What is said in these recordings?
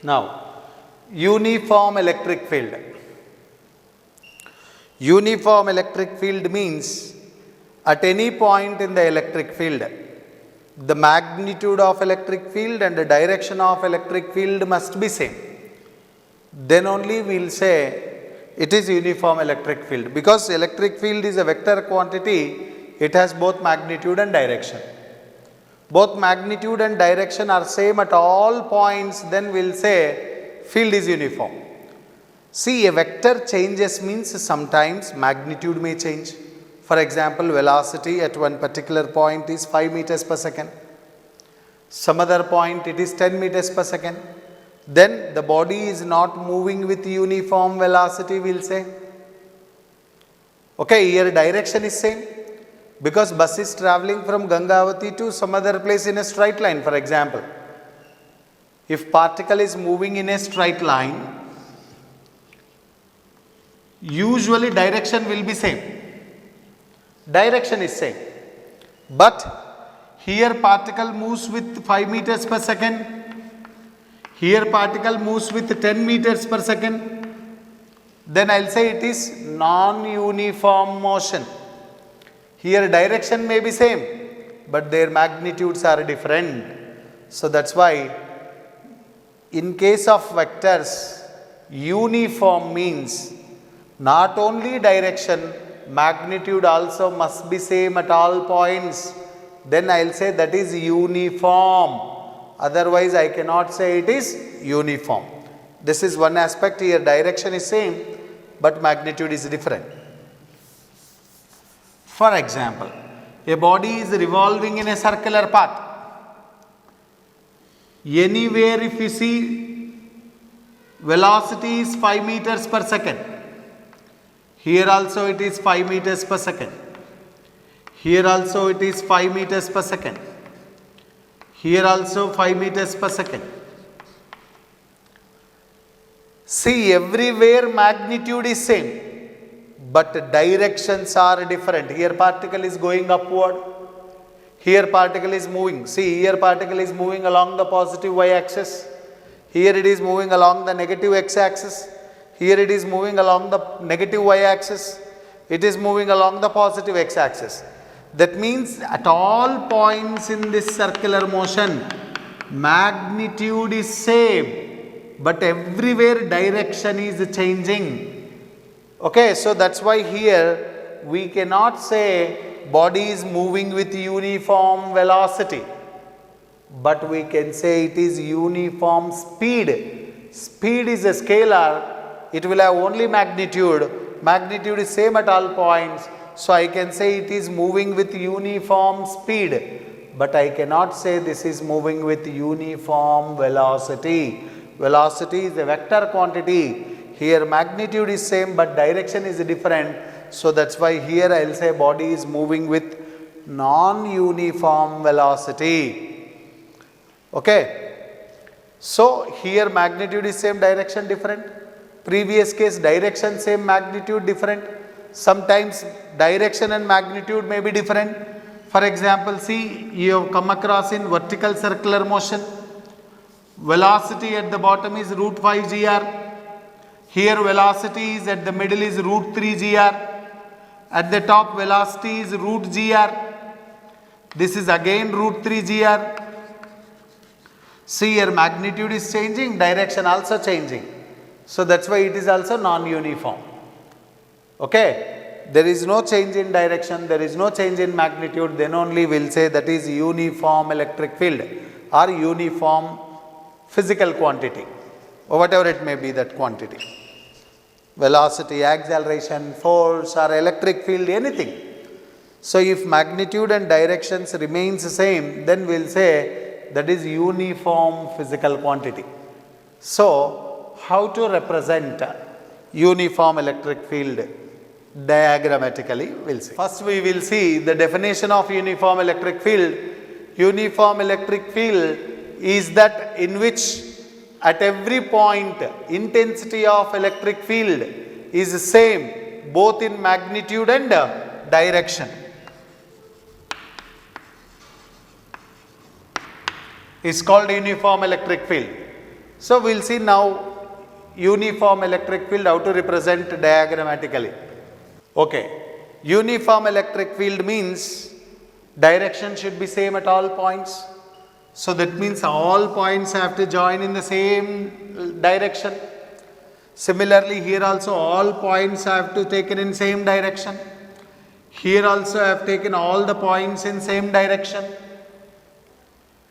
Now, uniform electric field. Uniform electric field means at any point in the electric field, the magnitude of electric field and the direction of electric field must be same. Then only we will say it is uniform electric field, because electric field is a vector quantity, it has both magnitude and direction. Both magnitude and direction are same at all points, then we will say field is uniform. See, a vector changes means sometimes magnitude may change. For example, velocity at one particular point is 5 meters per second. Some other point it is 10 meters per second. Then the body is not moving with uniform velocity, we will say. Okay, here direction is same, because bus is travelling from Gangavati to some other place in a straight line, for example. If particle is moving in a straight line, usually direction will be same. Direction is same. But here particle moves with 5 meters per second. Here particle moves with 10 meters per second. Then I will say it is non-uniform motion. Here direction may be same, but their magnitudes are different. So that's why in case of vectors, uniform means not only direction, magnitude also must be same at all points. Then I will say that is uniform. Otherwise I cannot say it is uniform. This is one aspect. Here direction is same, but magnitude is different. For example, a body is revolving in a circular path. Anywhere if you see, velocity is 5 meters per second. Here also it is 5 meters per second. Here also it is 5 meters per second. Here also 5 meters per second. See, everywhere magnitude is same, but directions are different. Here particle is going upward. Here particle is moving. See, here particle is moving along the positive y-axis. Here it is moving along the negative x-axis. Here it is moving along the negative y-axis. It is moving along the positive x-axis. That means at all points in this circular motion, magnitude is same, but everywhere direction is changing. Okay, so that's why here we cannot say body is moving with uniform velocity, but we can say it is uniform speed. Speed is a scalar. It will have only magnitude. Magnitude is same at all points. So I can say it is moving with uniform speed, but I cannot say this is moving with uniform velocity. Velocity is a vector quantity. Here magnitude is same, but direction is different. So that's why here I will say body is moving with non-uniform velocity. Okay. So here magnitude is same, direction different. Previous case direction same, magnitude different. Sometimes direction and magnitude may be different. For example, see, you have come across in vertical circular motion. Velocity at the bottom is root 5 gr. Here velocity is at the middle is root 3 gr. At the top velocity is root gr. This is again root 3 gr. See, here magnitude is changing, direction also changing. So that's why it is also non-uniform. Okay, there is no change in direction, there is no change in magnitude, then only we will say that is uniform electric field or uniform physical quantity, or whatever it may be, that quantity. Velocity, acceleration, force or electric field, anything. So if magnitude and directions remains the same, then we will say that is uniform physical quantity. So how to represent uniform electric field? Diagrammatically we will see. First we will see the definition of uniform electric field. Uniform electric field is that in which at every point intensity of electric field is same both in magnitude and direction. Is called uniform electric field. So we'll see now uniform electric field, how to represent diagrammatically. Okay. Uniform electric field means direction should be same at all points. So that means all points have to join in the same direction. Similarly, here also all points have to taken in same direction. Here also I have taken all the points in same direction.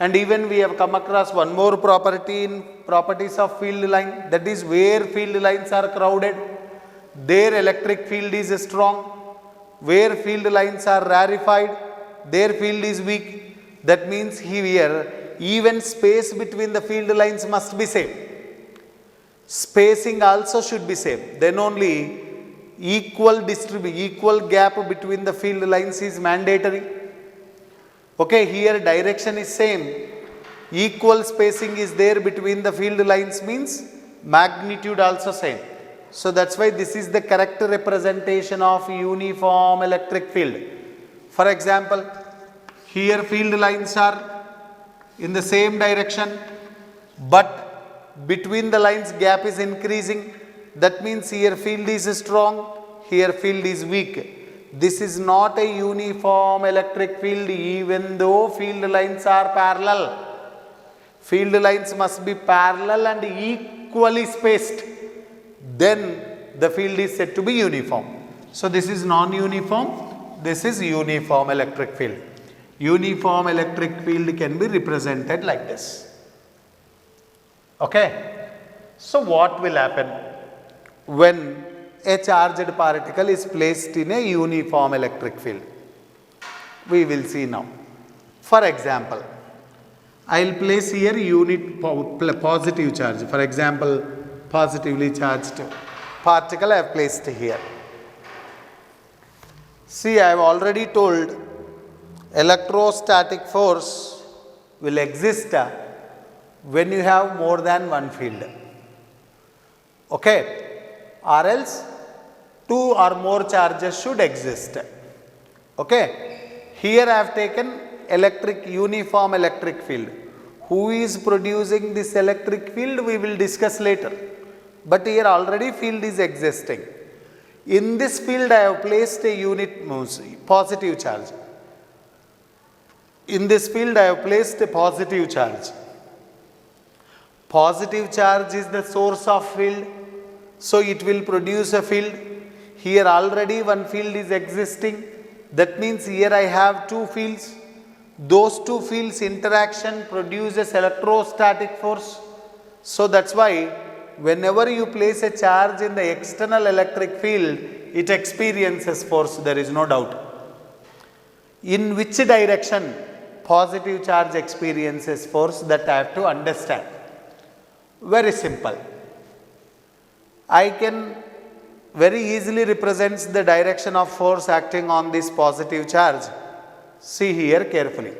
And even we have come across one more property in properties of field line, that is where field lines are crowded, their electric field is strong. Where field lines are rarefied, their field is weak. That means here even space between the field lines must be same. Spacing also should be same. Then only equal gap between the field lines is mandatory. Okay, here direction is same. Equal spacing is there between the field lines means magnitude also same. So that's why this is the correct representation of uniform electric field. For example, here field lines are in the same direction, but between the lines gap is increasing. That means here field is strong, here field is weak. This is not a uniform electric field even though field lines are parallel. Field lines must be parallel and equally spaced. Then the field is said to be uniform. So this is non-uniform, this is uniform electric field. Uniform electric field can be represented like this. Okay. So what will happen when a charged particle is placed in a uniform electric field? We will see now. For example, I will place here positive charge. For example, positively charged particle I have placed here. See, I have already told electrostatic force will exist when you have more than one field. Okay, or else two or more charges should exist. Okay, here I have taken uniform electric field. Who is producing this electric field we will discuss later. But here already field is existing. In this field I have placed a positive charge. In this field I have placed a positive charge. Positive charge is the source of field, so it will produce a field. Here already one field is existing. That means here I have two fields. Those two fields interaction produces electrostatic force. So that's why whenever you place a charge in the external electric field, it experiences force, there is no doubt. In which direction positive charge experiences force, that I have to understand. Very simple. I can very easily represent the direction of force acting on this positive charge. See here carefully.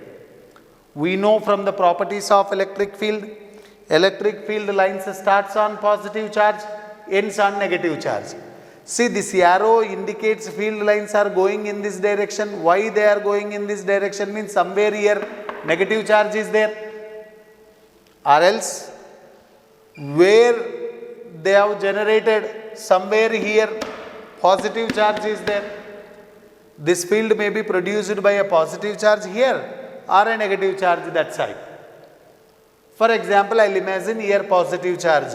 We know from the properties of electric field lines starts on positive charge, ends on negative charge. See, this arrow indicates field lines are going in this direction. Why they are going in this direction means somewhere here negative charge is there, or else where they have generated somewhere here positive charge is there. This field may be produced by a positive charge here or a negative charge that side. For example, I will imagine here positive charge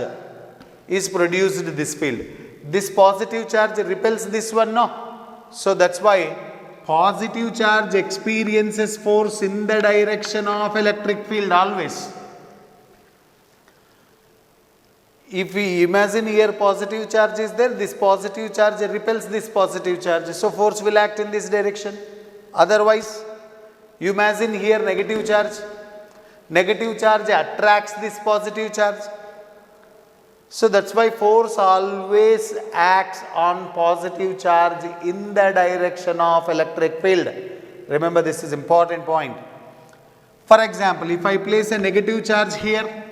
is produced this field. This positive charge repels this one, no? So that's why positive charge experiences force in the direction of electric field always. If we imagine here positive charge is there, this positive charge repels this positive charge. So force will act in this direction. Otherwise, you imagine here negative charge. Negative charge attracts this positive charge. So that's why force always acts on positive charge in the direction of electric field. Remember, this is important point. For example, if I place a negative charge here,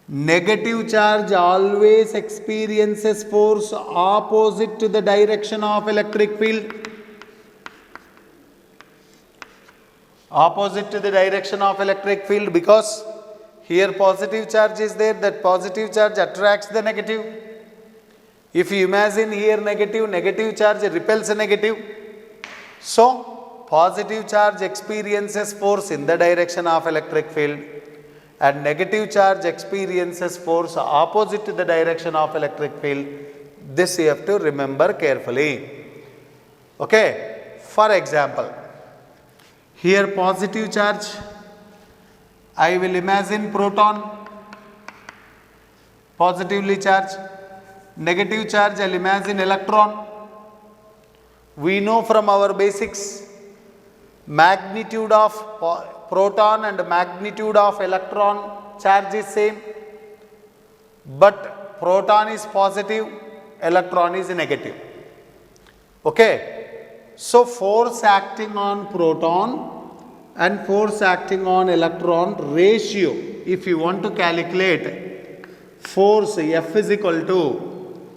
negative charge always experiences force opposite to the direction of electric field. Opposite to the direction of electric field, because Here positive charge is there, that positive charge attracts the negative. If you imagine here negative, negative charge repels negative. So, positive charge experiences force in the direction of electric field and negative charge experiences force opposite to the direction of electric field. This you have to remember carefully. Okay. For example, here positive charge, I will imagine proton, positively charged. Negative charge, I will imagine electron. We know from our basics, magnitude of proton and magnitude of electron charge is same. But proton is positive, electron is negative. Okay. So, force acting on proton and force acting on electron ratio, if you want to calculate force F is equal to,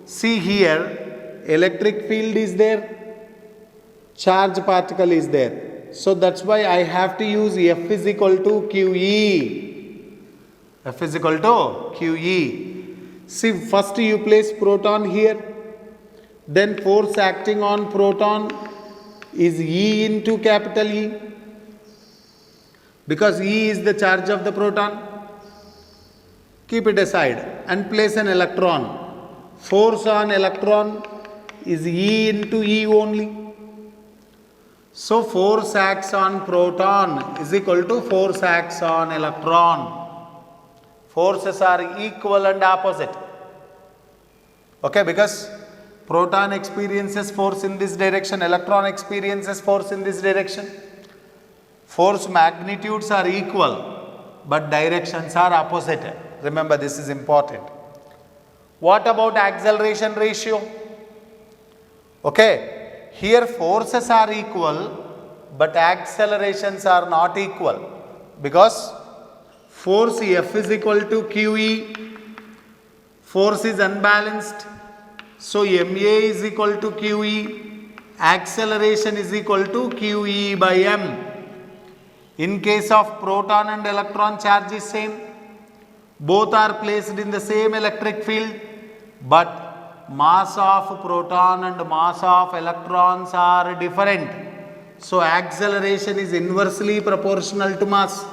see here, electric field is there, charge particle is there. So, that is why I have to use F is equal to QE. F is equal to QE. See, first you place proton here, then force acting on proton is E into capital E, because E is the charge of the proton. Keep it aside and place an electron. Force on electron is E into E only. So, force acts on proton is equal to force acts on electron. Forces are equal and opposite. Okay, because proton experiences force in this direction, electron experiences force in this direction. Force magnitudes are equal, but directions are opposite. Remember, this is important. What about acceleration ratio? Okay, here forces are equal, but accelerations are not equal, because force F is equal to QE, force is unbalanced. So, MA is equal to QE, acceleration is equal to QE by M. In case of proton and electron, charge is same. Both are placed in the same electric field, but mass of proton and mass of electrons are different. So, acceleration is inversely proportional to mass.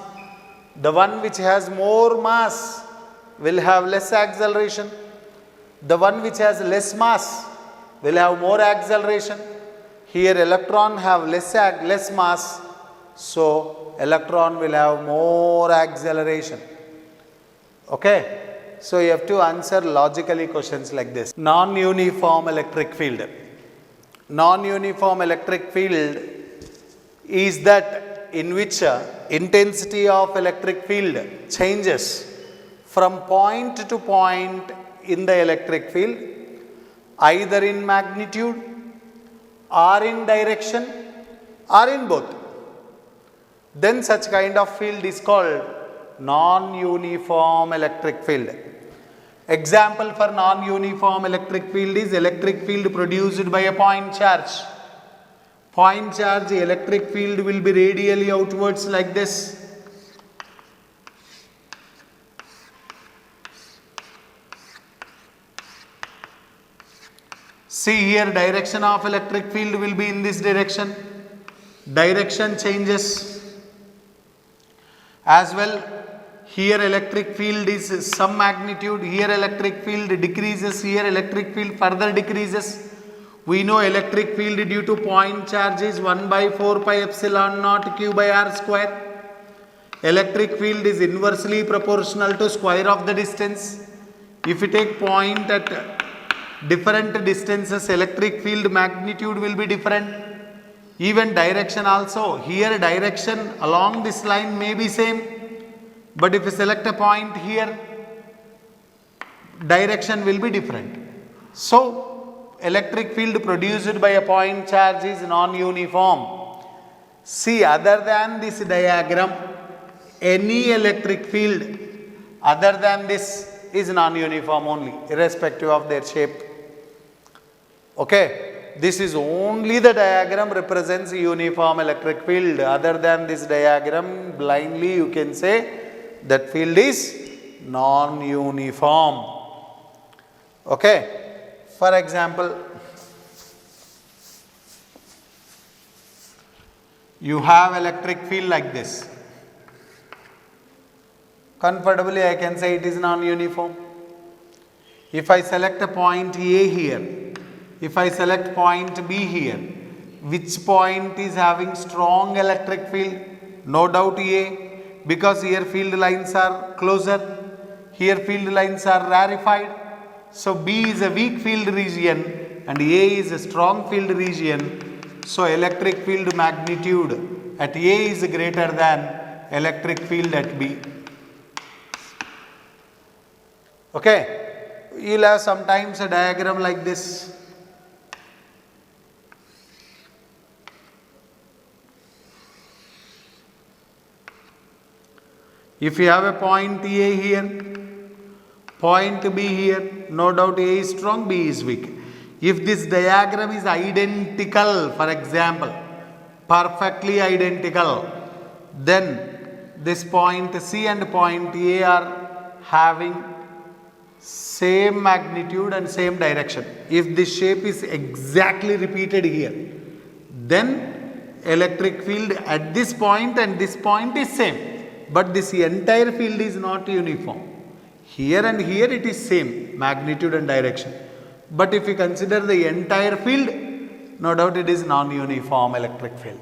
The one which has more mass will have less acceleration. The one which has less mass will have more acceleration. Here electron have less mass, so electron will have more acceleration. Okay. So, you have to answer logically questions like this. Non-uniform electric field. Non-uniform electric field is that in which intensity of electric field changes from point to point in the electric field, either in magnitude or in direction or in both. Then such kind of field is called non-uniform electric field. Example for non-uniform electric field is electric field produced by a point charge. Point charge electric field will be radially outwards like this. See here, direction of electric field will be in this direction. Direction changes. As well, here electric field is some magnitude, here electric field decreases, here electric field further decreases. We know electric field due to point charge is 1 by 4 pi epsilon naught q by r square. Electric field is inversely proportional to square of the distance. If you take point at different distances, electric field magnitude will be different. Even direction also, here direction along this line may be same, but if you select a point here, direction will be different. So, electric field produced by a point charge is non-uniform. See, other than this diagram, any electric field other than this is non-uniform only, irrespective of their shape. Okay, this is only the diagram represents uniform electric field. Other than this diagram, blindly you can say that field is non-uniform. Okay, for example, you have electric field like this. Comfortably I can say it is non-uniform. If I select a point A here, if I select point B here, which point is having strong electric field? No doubt A, because here field lines are closer, here field lines are rarefied. So B is a weak field region and A is a strong field region. So electric field magnitude at A is greater than electric field at B. Okay, you will have sometimes a diagram like this. If you have a point A here, point B here, no doubt A is strong, B is weak. If this diagram is identical, for example, perfectly identical, then this point C and point A are having same magnitude and same direction. If this shape is exactly repeated here, then electric field at this point and this point is same. But this entire field is not uniform. Here and here it is same magnitude and direction. But if you consider the entire field, no doubt it is non-uniform electric field.